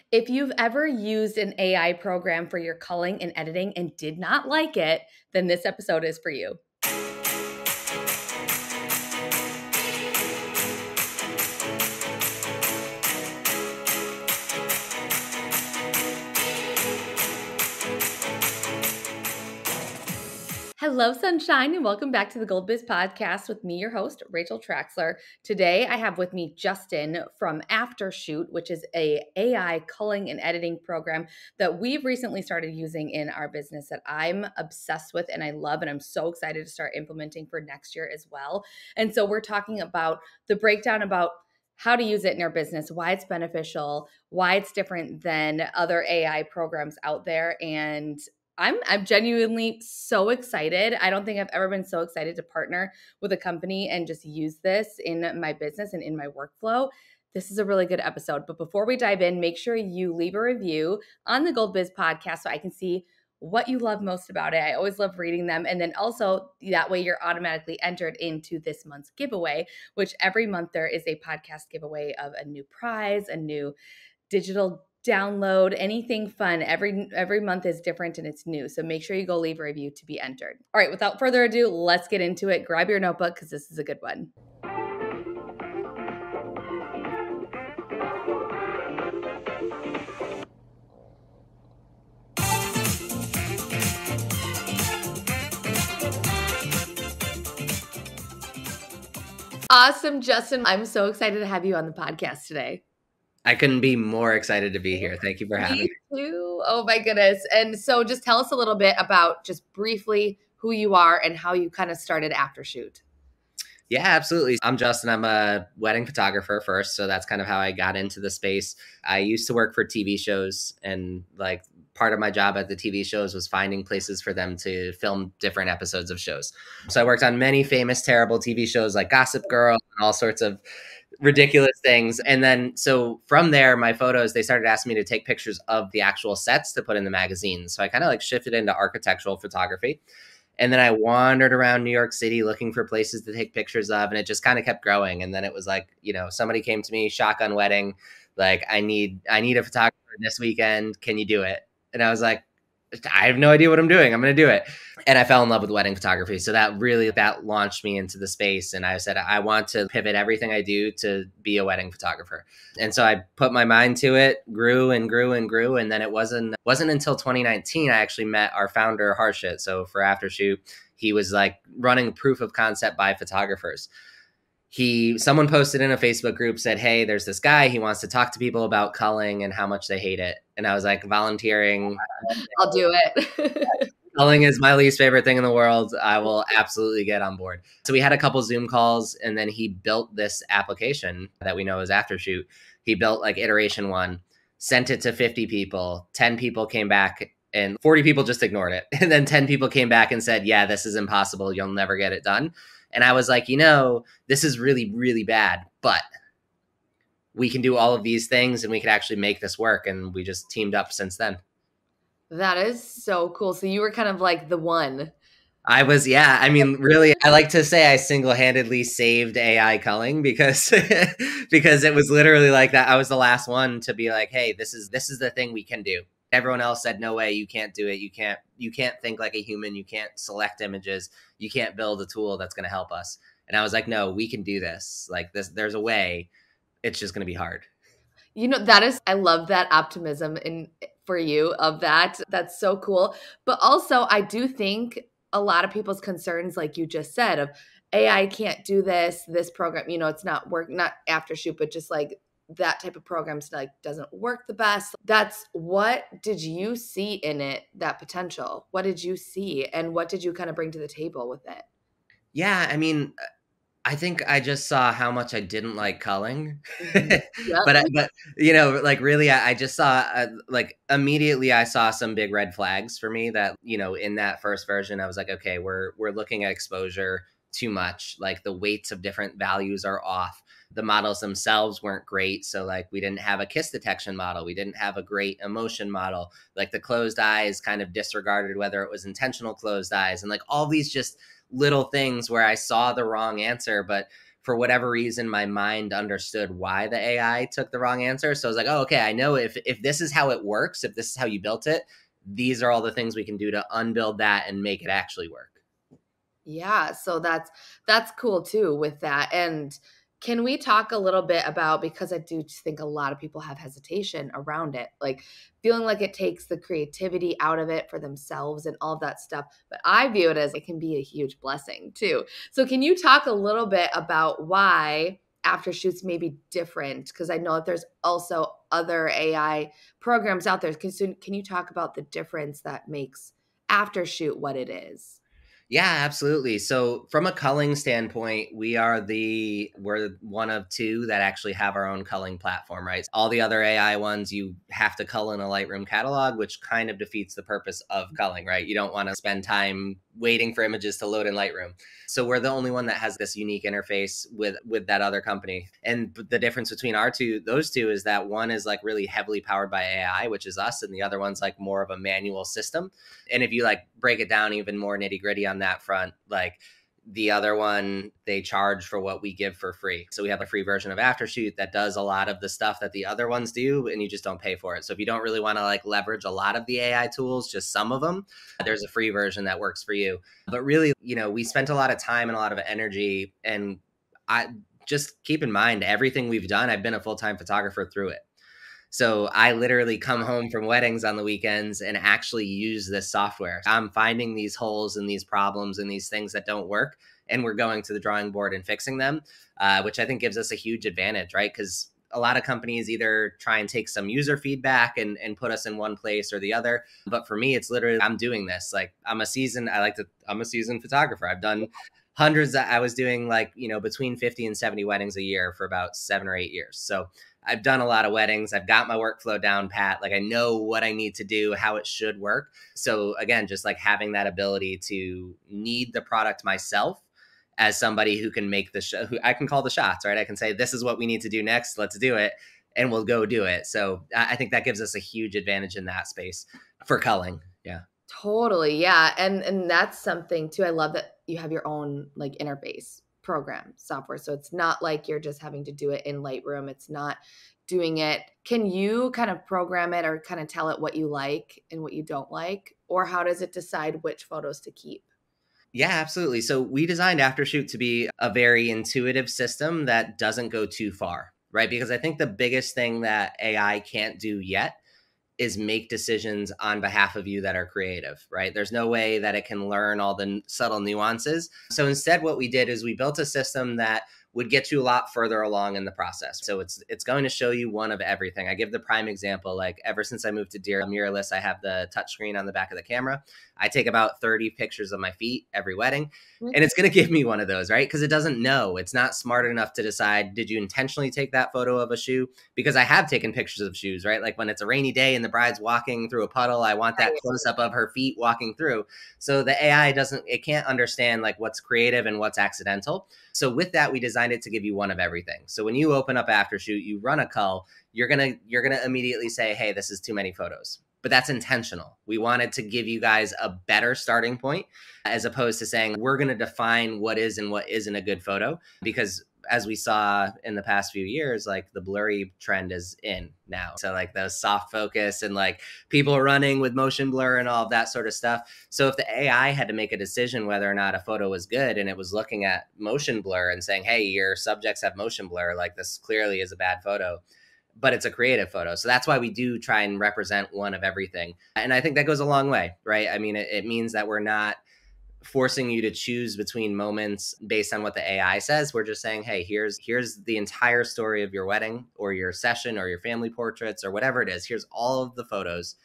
If you've ever used an AI program for your culling and editing and did not like it, then this episode is for you. Hello, sunshine, and welcome back to the Gold Biz Podcast with me, your host, Rachel Traxler. Today, I have with me Justin from Aftershoot, which is a AI culling and editing program that we've recently started using in our business that I'm obsessed with and I love, and I'm so excited to start implementing for next year as well. And so we're talking about the breakdown about how to use it in our business, why it's beneficial, why it's different than other AI programs out there, and I'm genuinely so excited. I don't think I've ever been so excited to partner with a company and just use this in my business and in my workflow. This is a really good episode. But before we dive in, make sure you leave a review on the Gold Biz Podcast so I can see what you love most about it. I always love reading them. And then also that way you're automatically entered into this month's giveaway, which every month there is a podcast giveaway of a new prize, a new digital download, anything fun. Every month is different and it's new. So make sure you go leave a review to be entered. All right, without further ado, let's get into it. Grab your notebook because this is a good one. Awesome, Justin. I'm so excited to have you on the podcast today. I couldn't be more excited to be here. Thank you for having me. Me too. Oh my goodness. And so just tell us a little bit about just briefly who you are and how you kind of started Aftershoot. Yeah, absolutely. I'm Justin. I'm a wedding photographer first. So that's kind of how I got into the space. I used to work for TV shows, and like part of my job at the TV shows was finding places for them to film different episodes of shows. So I worked on many famous, terrible TV shows like Gossip Girl and all sorts of ridiculous things. And then so from there, my photos, they started asking me to take pictures of the actual sets to put in the magazines. So I kind of like shifted into architectural photography. And then I wandered around New York City looking for places to take pictures of, and it just kind of kept growing. And then it was like, somebody came to me, shotgun wedding, like I need a photographer this weekend. Can you do it? And I was like, I have no idea what I'm doing. I'm going to do it. And I fell in love with wedding photography. So that launched me into the space. And I said, I want to pivot everything I do to be a wedding photographer. And so I put my mind to it, grew and grew and grew. And then it wasn't until 2019, I actually met our founder, Harshit. So for Aftershoot, he was like running proof of concept by photographers. Someone posted in a Facebook group, said, hey, there's this guy, he wants to talk to people about culling and how much they hate it. And I was like, volunteering. I'll do it. Culling is my least favorite thing in the world. I will absolutely get on board. So we had a couple Zoom calls, and then he built this application that we know as Aftershoot. He built like iteration 1, sent it to 50 people, 10 people came back, and 40 people just ignored it. And then 10 people came back and said, yeah, this is impossible. You'll never get it done. And I was like, this is really, really bad, but we can do all of these things and we could actually make this work. And we just teamed up since then. That is so cool. So you were kind of like the one. I was, yeah. I mean, really, I like to say I single-handedly saved AI culling because it was literally like that. I was the last one to be like, hey, this is the thing we can do. Everyone else said, no way, you can't do it. You can't think like a human. You can't select images. You can't build a tool that's going to help us. And I was like, no, we can do this. Like this, there's a way. It's just going to be hard. I love that optimism for you of that. That's so cool. But also I do think a lot of people's concerns, like you just said, of AI can't do this program, it's not Aftershoot, but just like that type of programs like doesn't work the best. What did you see in it, that potential? What did you see and what did you kind of bring to the table with it? Yeah, I mean, I think I just saw how much I didn't like culling, Yep. but like really, I just saw like immediately I saw some big red flags for me that, in that first version, I was like, okay, we're looking at exposure too much. Like the weights of different values are off. The models themselves weren't great. So like we didn't have a kiss detection model. We didn't have a great emotion model. Like the closed eyes kind of disregarded whether it was intentional closed eyes, and like all these just little things where I saw the wrong answer. But for whatever reason, my mind understood why the AI took the wrong answer. So I was like, oh, okay, I know if this is how it works, if this is how you built it, these are all the things we can do to unbuild that and make it actually work. Yeah, so that's cool too with that. And can we talk a little bit about, because I do think a lot of people have hesitation around it, like feeling like it takes the creativity out of it for themselves and all of that stuff. But I view it as it can be a huge blessing too. So can you talk a little bit about why Aftershoots may be different? Because I know that there's also other AI programs out there. Can you talk about the difference that makes Aftershoot what it is? Yeah, absolutely. So from a culling standpoint, we're one of two that actually have our own culling platform, right? All the other AI ones, you have to cull in a Lightroom catalog, which kind of defeats the purpose of culling, right? You don't want to spend time waiting for images to load in Lightroom. So we're the only one that has this unique interface with that other company. And the difference between those two is that one is like really heavily powered by AI, which is us, and the other one's like more of a manual system. And if you like break it down even more nitty gritty on that front, like the other one, they charge for what we give for free. So we have a free version of Aftershoot that does a lot of the stuff that the other ones do, and you just don't pay for it. So if you don't really want to like leverage a lot of the AI tools, just some of them, there's a free version that works for you. But really, we spent a lot of time and a lot of energy, and I just keep in mind everything we've done. I've been a full-time photographer through it. So I literally come home from weddings on the weekends and actually use this software. I'm finding these holes and these problems and these things that don't work, and we're going to the drawing board and fixing them, which I think gives us a huge advantage, right? Because a lot of companies either try and take some user feedback and put us in one place or the other. But for me, it's literally, I'm doing this. Like I'm a seasoned photographer. I've done hundreds. I was doing like, between 50 and 70 weddings a year for about 7 or 8 years. So I've done a lot of weddings. I've got my workflow down pat. Like I know what I need to do, how it should work. So again, just like having that ability to need the product myself as somebody who can make who I can call the shots, right? I can say, this is what we need to do next. Let's do it. And we'll go do it. So I think that gives us a huge advantage in that space for culling. Yeah. Totally. Yeah. And that's something too. I love that you have your own like interface program software. So it's not like you're just having to do it in Lightroom. It's not doing it. Can you kind of program it or kind of tell it what you like and what you don't like? Or how does it decide which photos to keep? Yeah, absolutely. So we designed Aftershoot to be a very intuitive system that doesn't go too far, right? Because I think the biggest thing that AI can't do yet is make decisions on behalf of you that are creative, right? There's no way that it can learn all the subtle nuances. So instead, what we did is we built a system that would get you a lot further along in the process. So it's going to show you one of everything. I give the prime example, like ever since I moved to Deer mirrorless, I have the touchscreen on the back of the camera. I take about 30 pictures of my feet every wedding, and it's going to give me one of those, right? Because it doesn't know. It's not smart enough to decide, did you intentionally take that photo of a shoe? Because I have taken pictures of shoes, right? Like when it's a rainy day and the bride's walking through a puddle, I want that close up of her feet walking through. So the AI it can't understand like what's creative and what's accidental. So with that, we designed it to give you one of everything. So when you open up Aftershoot, you run a cull, you're gonna immediately say, hey, this is too many photos. But that's intentional. We wanted to give you guys a better starting point as opposed to saying we're going to define what is and what isn't a good photo. Because as we saw in the past few years, like the blurry trend is in now. So like the soft focus and like people running with motion blur and all of that sort of stuff. So if the AI had to make a decision whether or not a photo was good and it was looking at motion blur and saying, hey, your subjects have motion blur, like this clearly is a bad photo, but it's a creative photo. So that's why we do try and represent one of everything. And I think that goes a long way, right? I mean, it means that we're not forcing you to choose between moments based on what the AI says. We're just saying, hey, here's the entire story of your wedding or your session or your family portraits or whatever it is. Here's all of the photos,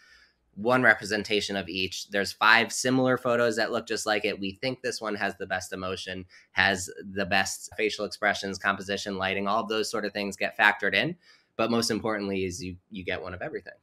one representation of each. There's 5 similar photos that look just like it. We think this one has the best emotion, has the best facial expressions, composition, lighting, all of those sort of things get factored in. But most importantly is you get one of everything.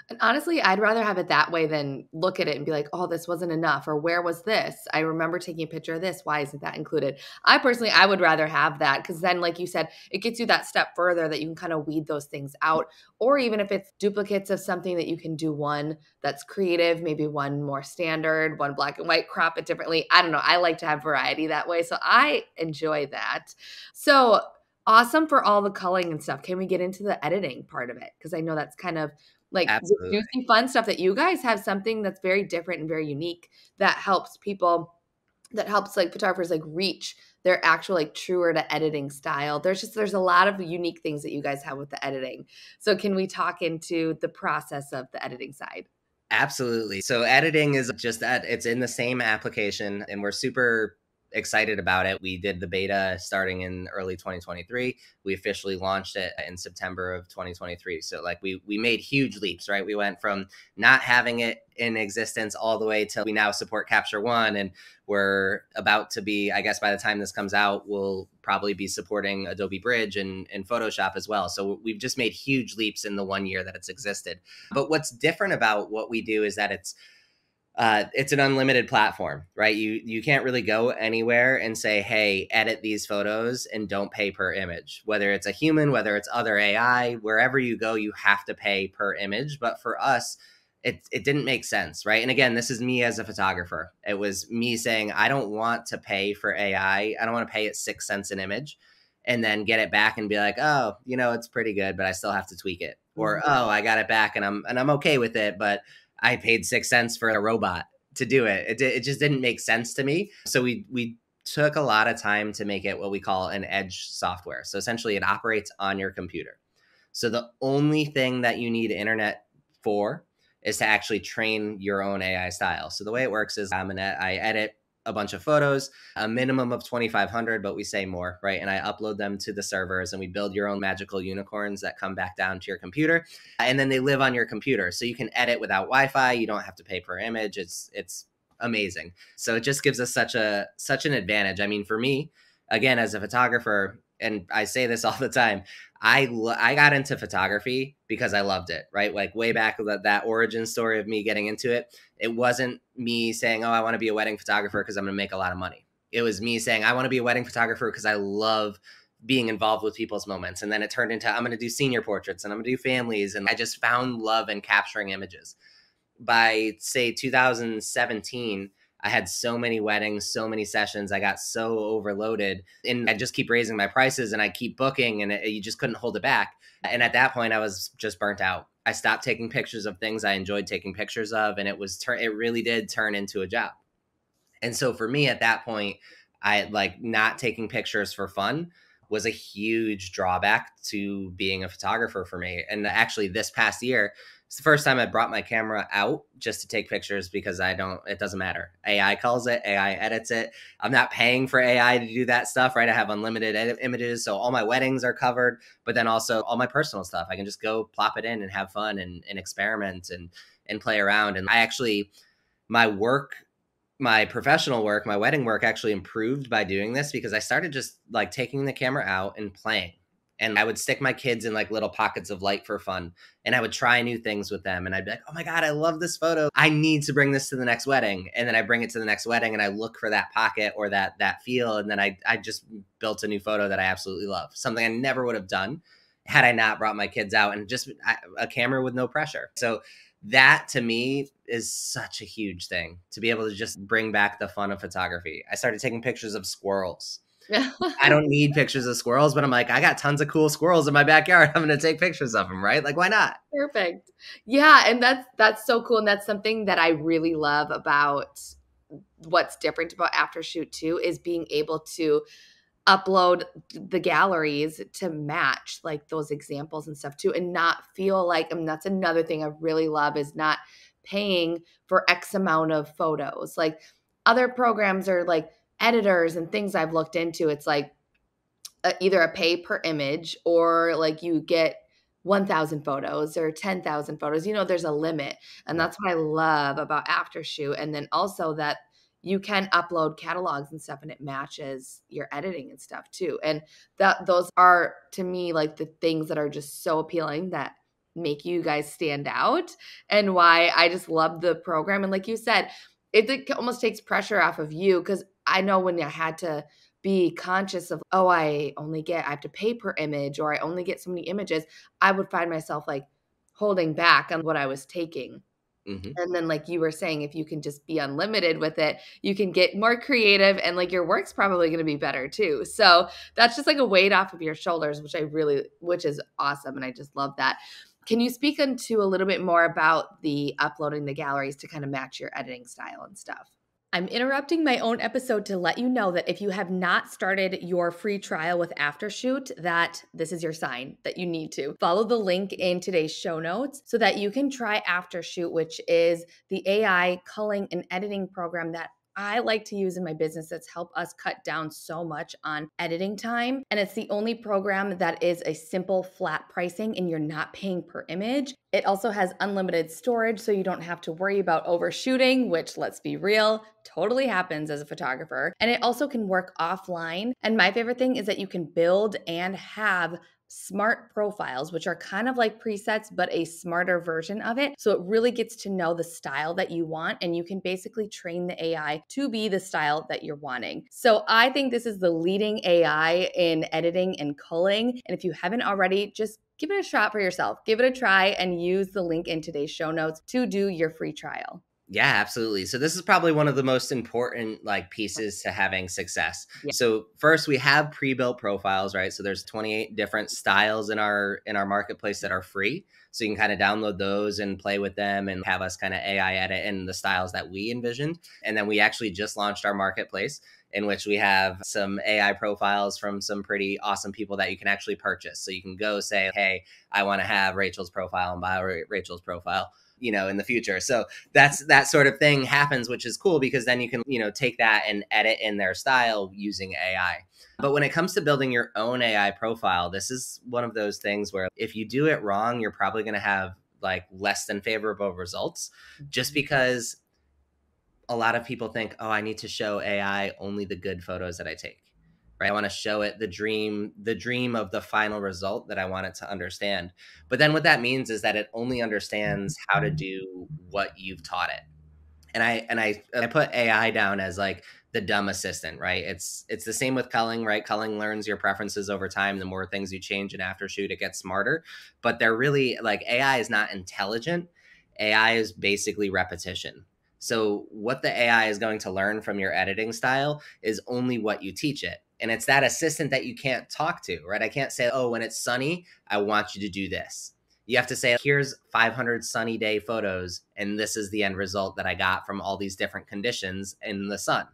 And honestly, I'd rather have it that way than look at it and be like, oh, this wasn't enough, or where was this? I remember taking a picture of this. Why isn't that included? I would rather have that, because then, like you said, it gets you that step further that you can kind of weed those things out. Or even if it's duplicates of something, that you can do one that's creative, maybe one more standard, one black and white, crop it differently. I don't know. I like to have variety that way. So I enjoy that. So awesome for all the culling and stuff. Can we get into the editing part of it? Because I know that's kind of like the Absolutely. juicy fun stuff, that you guys have something that's very different and very unique that helps people, that helps like photographers like reach their actual like truer to editing style. There's a lot of unique things that you guys have with the editing. So can we talk into the process of the editing side? Absolutely. So editing is just that, it's in the same application and we're super excited about it. We did the beta starting in early 2023. We officially launched it in September of 2023. So like we made huge leaps, right? We went from not having it in existence all the way till we now support Capture One, and we're about to be, I guess by the time this comes out, we'll probably be supporting Adobe Bridge and Photoshop as well. So we've just made huge leaps in the 1 year that it's existed. But what's different about what we do is that it's an unlimited platform, right? You can't really go anywhere and say, hey, edit these photos and don't pay per image. Whether it's a human, whether it's other AI, wherever you go, you have to pay per image. But for us, it didn't make sense, right? And again, this is me as a photographer. It was me saying, I don't want to pay for AI. I don't want to pay it 6 cents an image and then get it back and be like, oh, it's pretty good, but I still have to tweak it. Or, oh, I got it back and I'm okay with it, but I paid 6 cents for a robot to do it. It just didn't make sense to me. So we took a lot of time to make it what we call an edge software. So essentially it operates on your computer. So the only thing that you need internet for is to actually train your own AI style. So the way it works is I edit a bunch of photos, a minimum of 2,500, but we say more, right? And I upload them to the servers and we build your own magical unicorns that come back down to your computer. And then they live on your computer. So you can edit without Wi-Fi. You don't have to pay per image. It's amazing. So it just gives us such an advantage. I mean, for me, again, as a photographer, and I say this all the time, I got into photography because I loved it, right? Like way back, that origin story of me getting into it. It wasn't me saying, oh, I want to be a wedding photographer because I'm going to make a lot of money. It was me saying, I want to be a wedding photographer because I love being involved with people's moments. And then it turned into, I'm going to do senior portraits and I'm going to do families. And I just found love in capturing images. By say 2017, I had so many weddings, so many sessions. I got so overloaded and I just keep raising my prices and I keep booking and you just couldn't hold it back. And at that point I was just burnt out. I stopped taking pictures of things I enjoyed taking pictures of. And it really did turn into a job. And so for me at that point, I like not taking pictures for fun was a huge drawback to being a photographer for me. And actually this past year, it's the first time I brought my camera out just to take pictures because it doesn't matter. AI calls it, AI edits it. I'm not paying for AI to do that stuff, right? I have unlimited images. So all my weddings are covered, but then also all my personal stuff. I can just go plop it in and have fun and experiment and play around. And my work, my professional work, my wedding work actually improved by doing this because I started just like taking the camera out and playing. And I would stick my kids in like little pockets of light for fun. And I would try new things with them. And I'd be like, oh my God, I love this photo. I need to bring this to the next wedding. And then I bring it to the next wedding and I look for that pocket or that feel. And then I just built a new photo that I absolutely love. Something I never would have done had I not brought my kids out, and just a camera with no pressure. So that to me is such a huge thing, to be able to just bring back the fun of photography. I started taking pictures of squirrels. I don't need pictures of squirrels, but I'm like, I got tons of cool squirrels in my backyard. I'm going to take pictures of them, right? Like, why not? Perfect. Yeah, and that's so cool, and that's something that I really love about what's different about Aftershoot too, is being able to upload the galleries to match like those examples and stuff too, and not feel like, and that's another thing I really love, is not paying for X amount of photos. Like other programs are like editors and things I've looked into, it's like either a pay per image or like you get 1,000 photos or 10,000 photos. There's a limit. And that's what I love about Aftershoot. And then also that you can upload catalogs and stuff and it matches your editing and stuff too. And those are to me like the things that are just so appealing, that make you guys stand out and why I just love the program. And like you said, it almost takes pressure off of you, because I know when I had to be conscious of, oh, I have to pay per image, or I only get so many images, I would find myself like holding back on what I was taking. Mm-hmm. And then like you were saying, if you can just be unlimited with it, you can get more creative, and like your work's probably going to be better too. So that's just like a weight off of your shoulders, which is awesome. And I just love that. Can you speak into a little bit more about the uploading the galleries to kind of match your editing style and stuff? I'm interrupting my own episode to let you know that if you have not started your free trial with Aftershoot, that this is your sign that you need to follow the link in today's show notes so that you can try Aftershoot, which is the AI culling and editing program that I like to use in my business that's helped us cut down so much on editing time. And it's the only program that is a simple flat pricing and you're not paying per image. It also has unlimited storage, so you don't have to worry about overshooting, which, let's be real, totally happens as a photographer. And it also can work offline. And my favorite thing is that you can build and have smart profiles, which are kind of like presets, but a smarter version of it. So it really gets to know the style that you want, and you can basically train the AI to be the style that you're wanting. So I think this is the leading AI in editing and culling. And if you haven't already, just give it a shot for yourself. Give it a try and use the link in today's show notes to do your free trial. Yeah, absolutely. So this is probably one of the most important like pieces to having success. Yeah. So first we have pre-built profiles, right? So there's 28 different styles in our marketplace that are free. So you can kind of download those and play with them and have us kind of AI edit in the styles that we envisioned. And then we actually just launched our marketplace in which we have some AI profiles from some pretty awesome people that you can actually purchase. So you can go say, hey, I want to have Rachel's profile and buy Rachel's profile, in the future. So that sort of thing happens, which is cool because then you can, take that and edit in their style using AI. But when it comes to building your own AI profile, this is one of those things where if you do it wrong, you're probably going to have like less than favorable results, just because a lot of people think, oh, I need to show AI only the good photos that I take. Right? I want to show it the dream of the final result that I want it to understand. But then what that means is that it only understands how to do what you've taught it. And I put AI down as like the dumb assistant, right? It's the same with culling, right? Culling learns your preferences over time. The more things you change in Aftershoot, it gets smarter. But they're really like, AI is not intelligent. AI is basically repetition. So what the AI is going to learn from your editing style is only what you teach it. And it's that assistant that you can't talk to, right? I can't say, oh, when it's sunny, I want you to do this. You have to say, here's 500 sunny day photos, and this is the end result that I got from all these different conditions in the sun.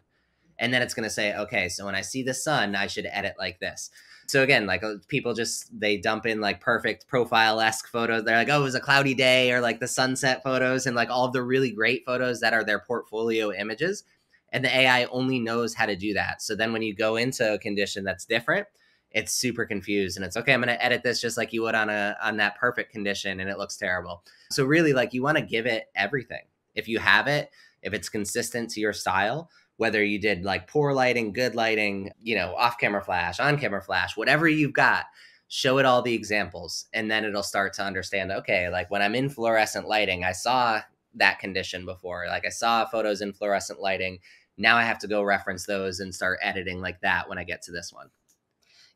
And then it's going to say, okay, so when I see the sun, I should edit like this. So again, like people they dump in like perfect profile-esque photos. They're like, oh, it was a cloudy day, or like the sunset photos and like all of the really great photos that are their portfolio images. And the AI only knows how to do that. So then when you go into a condition that's different, it's super confused and it's okay, I'm going to edit this just like you would on that perfect condition and it looks terrible. So really, like, you want to give it everything. If you have it, if it's consistent to your style, whether you did like poor lighting, good lighting, off camera flash, on camera flash, whatever you've got, show it all the examples. And then it'll start to understand, okay, like when I'm in fluorescent lighting, I saw that condition before. Like I saw photos in fluorescent lighting. Now I have to go reference those and start editing like that when I get to this one.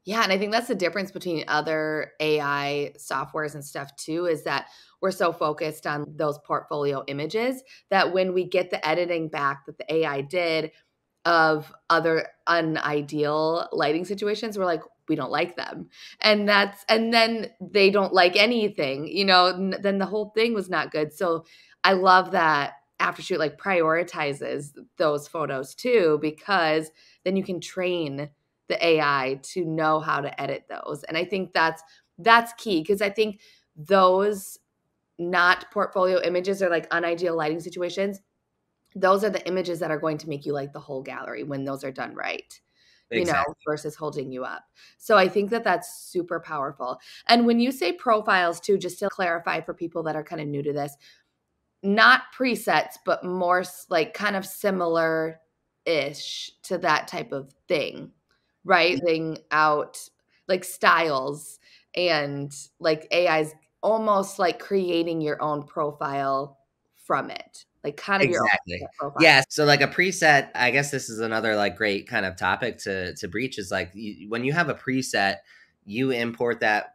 Yeah, and I think that's the difference between other AI softwares and stuff too, is that we're so focused on those portfolio images that when we get the editing back that the AI did of other unideal lighting situations, we're like, we don't like them. And then they don't like anything, then the whole thing was not good. So I love that Aftershoot like prioritizes those photos too, because then you can train the AI to know how to edit those. And I think that's key, because I think those not portfolio images or like unideal lighting situations, those are the images that are going to make you like the whole gallery when those are done right. Exactly. Versus holding you up. So I think that that's super powerful. And when you say profiles too, just to clarify for people that are kind of new to this, not presets, but more like kind of similar-ish to that type of thing, right? Thing out like styles, and like AI's almost like creating your own profile from it, like kind of your own Exactly. profile. Yeah. So like a preset, I guess this is another like great kind of topic to breach is like when you have a preset, you import that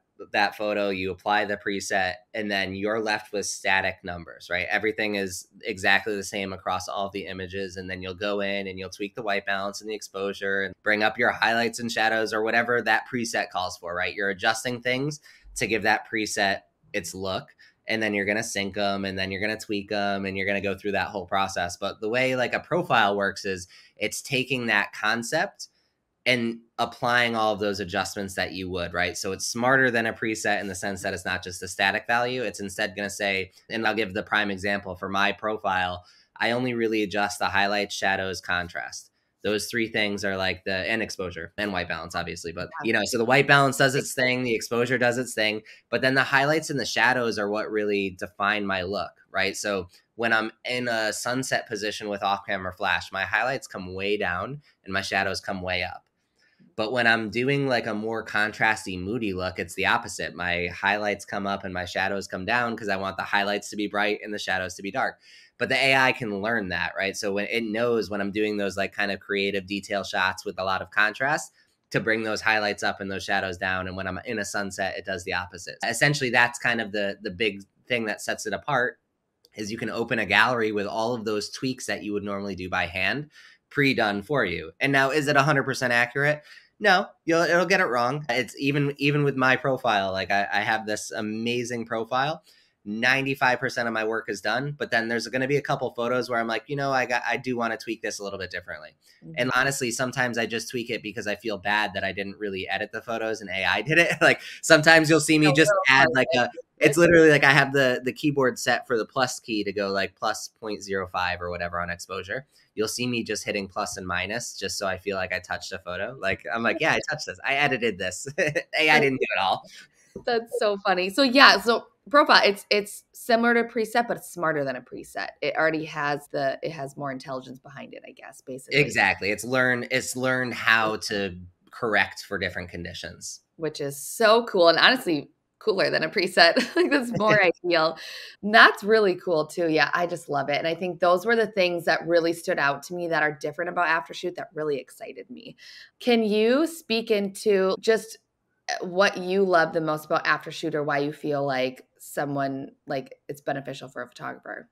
photo, you apply the preset, and then you're left with static numbers, right? Everything is exactly the same across all the images. And then you'll go in and you'll tweak the white balance and the exposure and bring up your highlights and shadows or whatever that preset calls for, right? You're adjusting things to give that preset its look, and then you're going to sync them, and then you're going to tweak them, and you're going to go through that whole process. But the way like a profile works is it's taking that concept and applying all of those adjustments that you would, right? So it's smarter than a preset in the sense that it's not just a static value. It's instead going to say, and I'll give the prime example for my profile, I only really adjust the highlights, shadows, contrast. Those three things are like and exposure and white balance, obviously. But, so the white balance does its thing, the exposure does its thing, but then the highlights and the shadows are what really define my look, right? So when I'm in a sunset position with off-camera flash, my highlights come way down and my shadows come way up. But when I'm doing like a more contrasty, moody look, it's the opposite. My highlights come up and my shadows come down because I want the highlights to be bright and the shadows to be dark. But the AI can learn that, right? So when it knows when I'm doing those like kind of creative detail shots with a lot of contrast to bring those highlights up and those shadows down. And when I'm in a sunset, it does the opposite. Essentially, that's kind of the big thing that sets it apart is you can open a gallery with all of those tweaks that you would normally do by hand pre-done for you. And now, is it 100% accurate? No, it'll get it wrong. It's even with my profile. Like I have this amazing profile. 95% of my work is done, but then there's going to be a couple photos where I'm like, I do want to tweak this a little bit differently. Mm-hmm. And honestly, sometimes I just tweak it because I feel bad that I didn't really edit the photos and AI did it. Like sometimes you'll see me just add like it's literally like I have the keyboard set for the plus key to go like plus 0.05 or whatever on exposure. You'll see me just hitting plus and minus just so I feel like I touched a photo. Like I'm like, yeah, I touched this. I edited this. AI didn't do it all. That's so funny. So yeah, so profile, it's similar to preset, but it's smarter than a preset. It already has it has more intelligence behind it, I guess, basically. Exactly. It's learned how to correct for different conditions. Which is so cool. And honestly, cooler than a preset. Like that's more ideal. And that's really cool too. Yeah, I just love it. And I think those were the things that really stood out to me that are different about Aftershoot that really excited me. Can you speak into just what you love the most about Aftershoot or why you feel like it's beneficial for a photographer?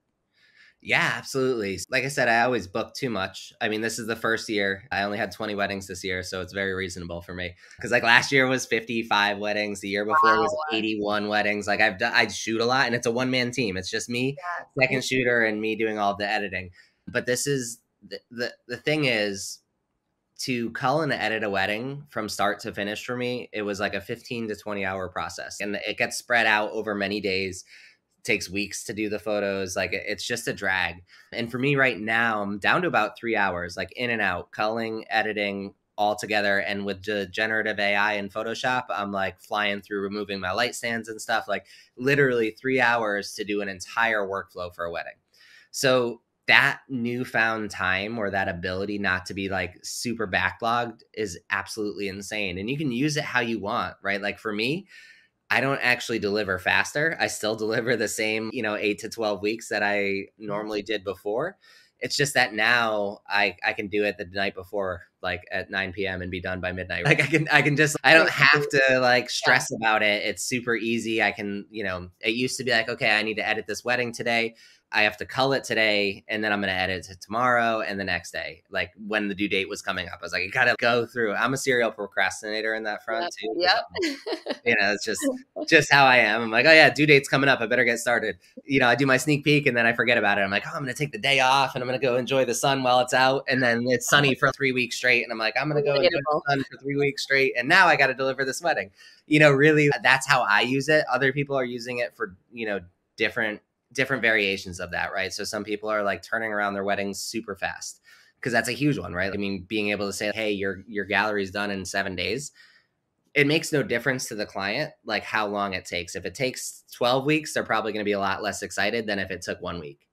Yeah, absolutely. Like I said, I always book too much. I mean, this is the first year. I only had 20 weddings this year, so it's very reasonable for me. Because like last year was 55 weddings. The year before was 81 weddings. Like I'd shoot a lot, and it's a one-man team. It's just me, second shooter, and me doing all the editing. But this is the thing is to cull and edit a wedding from start to finish for me. It was like a 15 to 20 hour process, and it gets spread out over many days. Takes weeks to do the photos. Like it's just a drag. And for me right now, I'm down to about 3 hours, like in and out, culling, editing all together. And with the generative AI in Photoshop, I'm like flying through removing my light stands and stuff, like literally 3 hours to do an entire workflow for a wedding. So that newfound time or that ability not to be like super backlogged is absolutely insane. And you can use it how you want, right? Like for me, I don't actually deliver faster. I still deliver the same, 8 to 12 weeks that I normally did before. It's just that now I can do it the night before, like at 9 p.m. and be done by midnight. Like I can just, I don't have to like stress about it. It's super easy. I can, it used to be like, okay, I need to edit this wedding today. I have to cull it today, and then I'm going to edit it tomorrow and the next day. Like when the due date was coming up, I was like, you got to go through. I'm a serial procrastinator in that front too. Yep. It's just how I am. I'm like, oh yeah, due date's coming up. I better get started. I do my sneak peek and then I forget about it. I'm like, oh, I'm going to take the day off and I'm going to go enjoy the sun while it's out. And then it's sunny for 3 weeks straight. And I'm like, I'm going to go enjoy the sun for 3 weeks straight. And now I got to deliver this wedding. Really, that's how I use it. Other people are using it for, different variations of that, right? So some people are like turning around their weddings super fast because that's a huge one, right? I mean, being able to say, hey, your gallery's done in 7 days. It makes no difference to the client, like how long it takes. If it takes 12 weeks, they're probably going to be a lot less excited than if it took 1 week,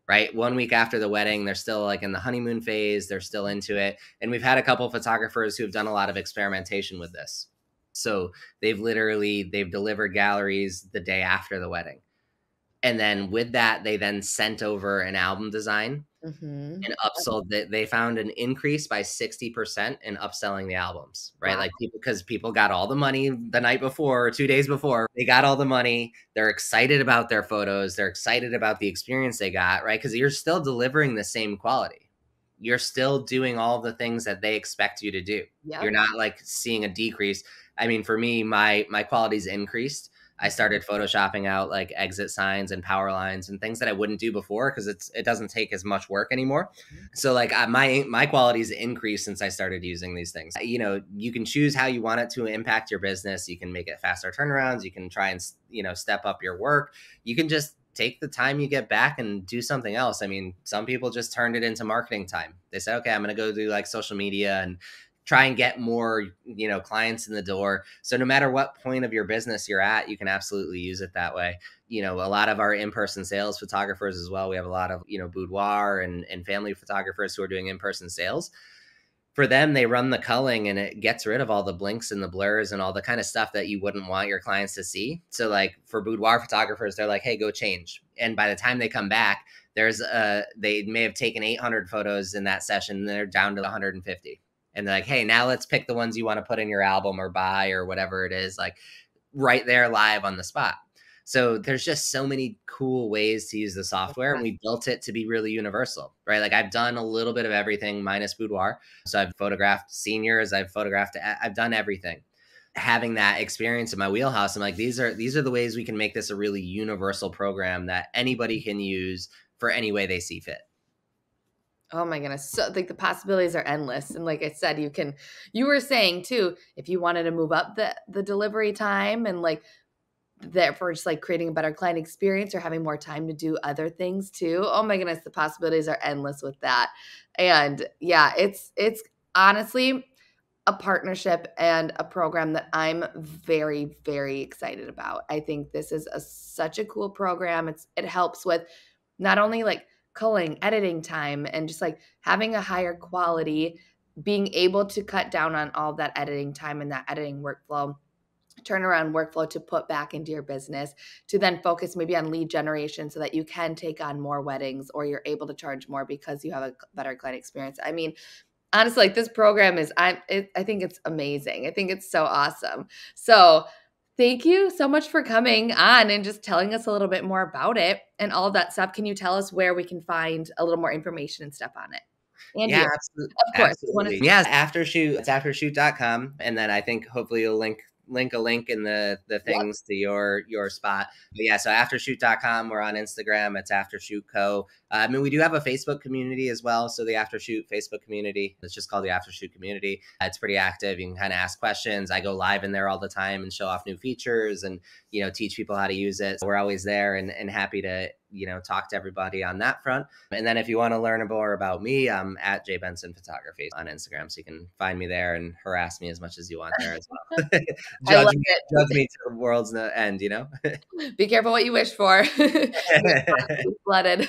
right? 1 week after the wedding, they're still like in the honeymoon phase. They're still into it. And we've had a couple of photographers who've done a lot of experimentation with this. So they've delivered galleries the day after the wedding. And then with that, they then sent over an album design and upsold that. They found an increase by 60% in upselling the albums, right? Wow. Like because people got all the money the night before or 2 days before, they got all the money. They're excited about their photos. They're excited about the experience they got, right? Because you're still delivering the same quality. You're still doing all the things that they expect you to do. Yep. You're not like seeing a decrease. I mean, for me, my quality's increased. I started photoshopping out like exit signs and power lines and things that I wouldn't do before because it doesn't take as much work anymore. So like my quality's increased since I started using these things. You know, you can choose how you want it to impact your business. You can make it faster turnarounds. You can try and, you know, step up your work. You can just take the time you get back and do something else. I mean, some people just turned it into marketing time. They said, okay, I'm going to go do like social media and try and get more, you know, clients in the door. So no matter what point of your business you're at, you can absolutely use it that way. You know, a lot of our in-person sales photographers as well. We have a lot of, you know, boudoir and family photographers who are doing in-person sales. For them, they run the culling and it gets rid of all the blinks and the blurs and all the kind of stuff that you wouldn't want your clients to see. So like for boudoir photographers, they're like, hey, go change. And by the time they come back, they may have taken 800 photos in that session and they're down to 150. And they're like, hey, now let's pick the ones you want to put in your album or buy or whatever it is, like right there live on the spot. So there's just so many cool ways to use the software, and we built it to be really universal, right? Like I've done a little bit of everything minus boudoir. So I've photographed seniors, I've done everything. Having that experience in my wheelhouse, I'm like, these are the ways we can make this a really universal program that anybody can use for any way they see fit. Oh my goodness. So like the possibilities are endless. And like I said, you were saying too, if you wanted to move up the delivery time and like therefore just like creating a better client experience or having more time to do other things too. Oh my goodness, the possibilities are endless with that. And yeah, it's honestly a partnership and a program that I'm very, very excited about. I think this is such a cool program. It helps with not only like culling, editing time, and just like having a higher quality, being able to cut down on all that editing time and that editing workflow, turnaround workflow to put back into your business, to then focus maybe on lead generation so that you can take on more weddings or you're able to charge more because you have a better client experience. I mean, honestly, like this program is, I think it's amazing. I think it's so awesome. So thank you so much for coming on and just telling us a little bit more about it and all of that stuff. Can you tell us where we can find a little more information and stuff on it? And Yeah, you, absolutely. of course. Absolutely. Yeah, Aftershoot, it's aftershoot.com. And then I think hopefully you'll link a link in the things to your spot. But yeah, so aftershoot.com. We're on Instagram. It's Aftershoot Co. I mean, we do have a Facebook community as well. So the Aftershoot Facebook community, it's just called the Aftershoot community. It's pretty active. You can kind of ask questions. I go live in there all the time and show off new features and, you know, teach people how to use it. So we're always there and happy to, you know, talk to everybody on that front. And then if you want to learn more about me, I'm at J Benson Photography on Instagram. So you can find me there and harass me as much as you want there as well. judge me to the world's end, you know? Be careful what you wish for. Flooded.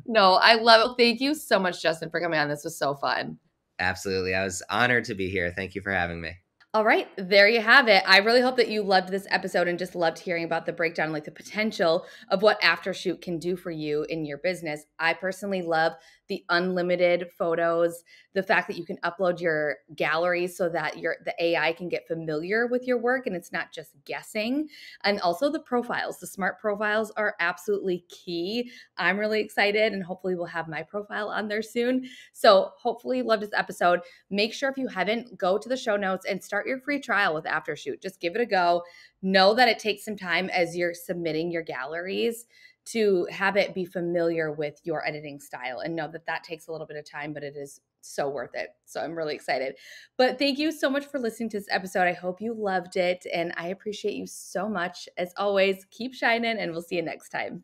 No, I love it. Thank you so much, Justin, for coming on. This was so fun. Absolutely. I was honored to be here. Thank you for having me. All right, there you have it. I really hope that you loved this episode and just loved hearing about the breakdown, like the potential of what Aftershoot can do for you in your business. I personally love the unlimited photos, the fact that you can upload your galleries so that the AI can get familiar with your work and it's not just guessing. And also the profiles. The smart profiles are absolutely key. I'm really excited and hopefully we'll have my profile on there soon. So hopefully you loved this episode. Make sure if you haven't, go to the show notes and start your free trial with Aftershoot. Just give it a go. Know that it takes some time as you're submitting your galleries to have it be familiar with your editing style, and know that that takes a little bit of time, but it is so worth it. So I'm really excited. But thank you so much for listening to this episode. I hope you loved it, and I appreciate you so much. As always, keep shining, and we'll see you next time.